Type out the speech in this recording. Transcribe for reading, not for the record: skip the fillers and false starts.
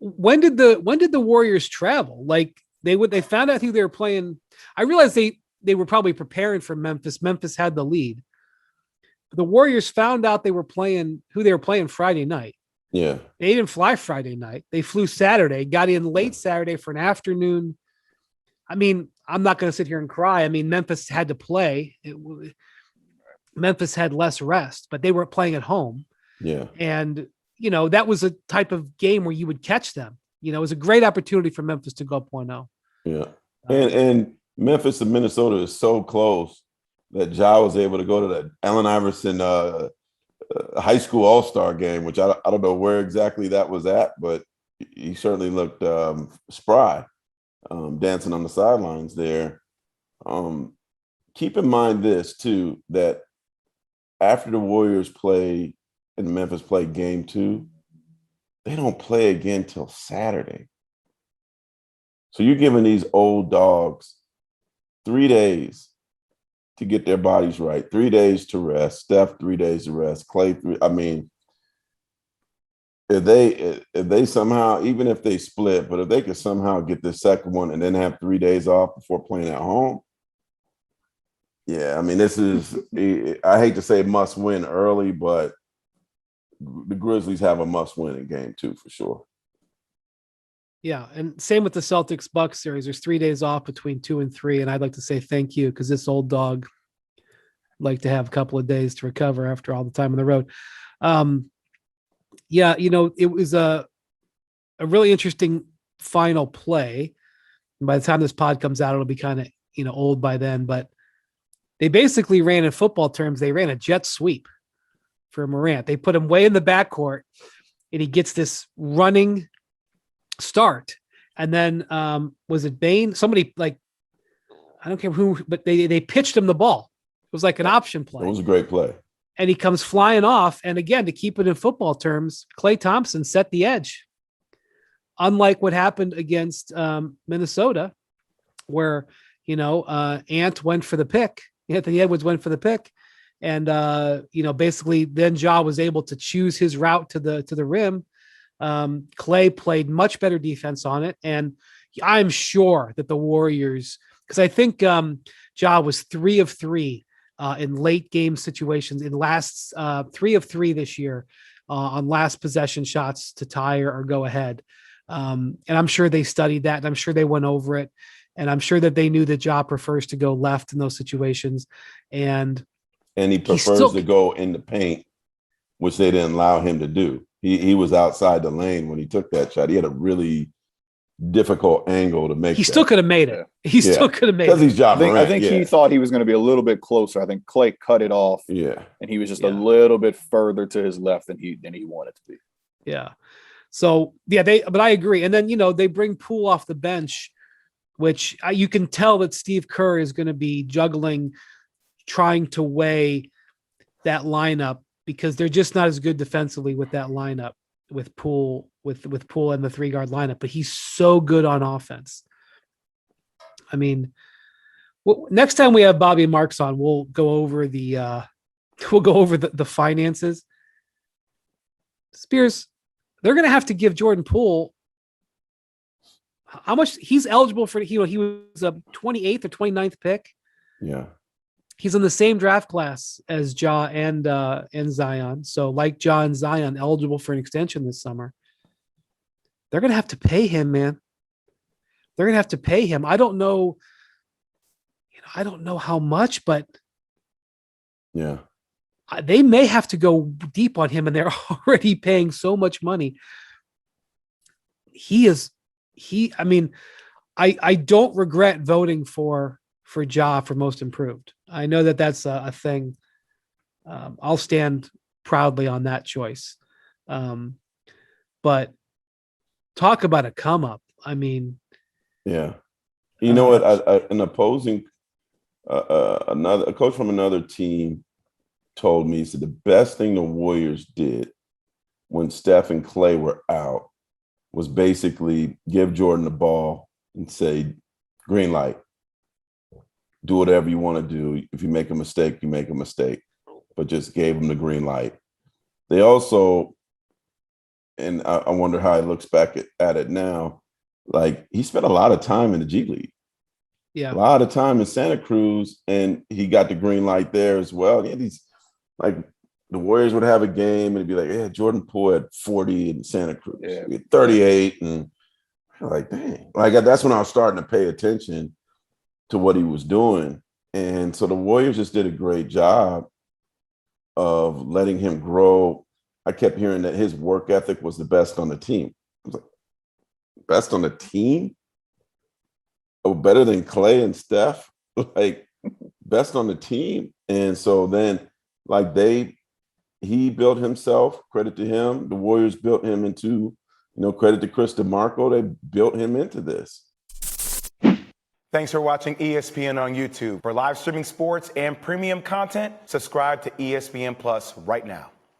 when did the Warriors travel? Like they found out who they were playing. I realized they were probably preparing for Memphis. Memphis had the lead. The Warriors found out they were playing who they were playing Friday night. Yeah. They didn't fly Friday night. They flew Saturday, got in late Saturday for an afternoon. I mean, I'm not going to sit here and cry. I mean, Memphis had to play. Memphis had less rest, but they were playing at home. Yeah. And, that was a type of game where you would catch them. It was a great opportunity for Memphis to go 0.0. Yeah. And Memphis and Minnesota is so close that Ja was able to go to the Allen Iverson high school all-star game, which I don't know where exactly that was at, but he certainly looked spry dancing on the sidelines there. Keep in mind this too, that after the Warriors play and Memphis play game 2, they don't play again till Saturday. So you're giving these old dogs 3 days to get their bodies right, 3 days to rest, Steph 3 days to rest, Clay 3. I mean, if they somehow, even if they split, but if they could somehow get the second one and then have 3 days off before playing at home, yeah, I mean, this is, I hate to say must win early, but the Grizzlies have a must win in game 2 for sure. Yeah, and same with the Celtics-Bucks series. There's 3 days off between 2 and 3, and I'd like to say thank you because this old dog like to have a couple of days to recover after all the time on the road. Yeah, it was a really interesting final play. And by the time this pod comes out, it'll be kind of old by then. But they basically ran, in football terms, they ran a jet sweep for Morant. They put him way in the backcourt, and he gets this running start. And then was it Bain? Somebody, like, I don't care who, but they pitched him the ball. It was like an option play. It was a great play. And he comes flying off. And again, to keep it in football terms, Klay Thompson set the edge. Unlike what happened against Minnesota, where, Ant went for the pick. Anthony Edwards went for the pick. And, basically then Ja was able to choose his route to the rim. Klay played much better defense on it. And I'm sure that the Warriors, because I think Ja was 3 of 3 in late game situations, in last 3 of 3 this year on last possession shots to tie or go ahead. And I'm sure they studied that, and I'm sure they went over it. And I'm sure that they knew that Ja prefers to go left in those situations. And he prefers to go in the paint, which they didn't allow him to do. He was outside the lane when he took that shot. He had a really difficult angle to make. He still could have made it. He still could have made it. Because he's Ja Morant. I think he thought he was going to be a little bit closer. I think Klay cut it off. Yeah. And he was just a little bit further to his left than he wanted to be. Yeah. So, but I agree. And then, they bring Poole off the bench, which you can tell that Steve Kerr is going to be juggling, trying to weigh that lineup, because they're just not as good defensively with that lineup with Poole, with Poole and the 3-guard lineup, but he's so good on offense. I mean, next time we have Bobby and Marc's on, we'll go over the finances. Spears, they're going to have to give Jordan Poole how much he's eligible for. He was a 28th or 29th pick. Yeah. He's in the same draft class as Ja and Zion. So like Ja and Zion, eligible for an extension this summer. They're going to have to pay him, man. They're going to have to pay him. I don't know. I don't know how much, but yeah, they may have to go deep on him, and they're already paying so much money. I mean, I don't regret voting for Ja for most improved. I know that that's a thing. I'll stand proudly on that choice. But talk about a come up. I mean, yeah. You know what? An opposing, a coach from another team told me, he said the best thing the Warriors did when Steph and Klay were out was basically give Jordan the ball and say, green light. Do whatever you want to do. If you make a mistake, you make a mistake. But just gave him the green light. They also, and I wonder how he looks back at it now. Like, he spent a lot of time in the G League. Yeah. A lot of time in Santa Cruz, and he got the green light there as well. Yeah, these, like, the Warriors would have a game and it'd be like, yeah, Jordan Poole had 40 in Santa Cruz, Yeah. 38, and like, dang. Like, that's when I was starting to pay attention to what he was doing. And so the Warriors just did a great job of letting him grow. I kept hearing that his work ethic was the best on the team. I was like, best on the team? Oh, better than Clay and Steph? Like, best on the team? And so then, like, he built himself, credit to him. The Warriors built him into, credit to Chris DeMarco. They built him into this. Thanks for watching ESPN on YouTube. For live streaming sports and premium content, subscribe to ESPN Plus right now.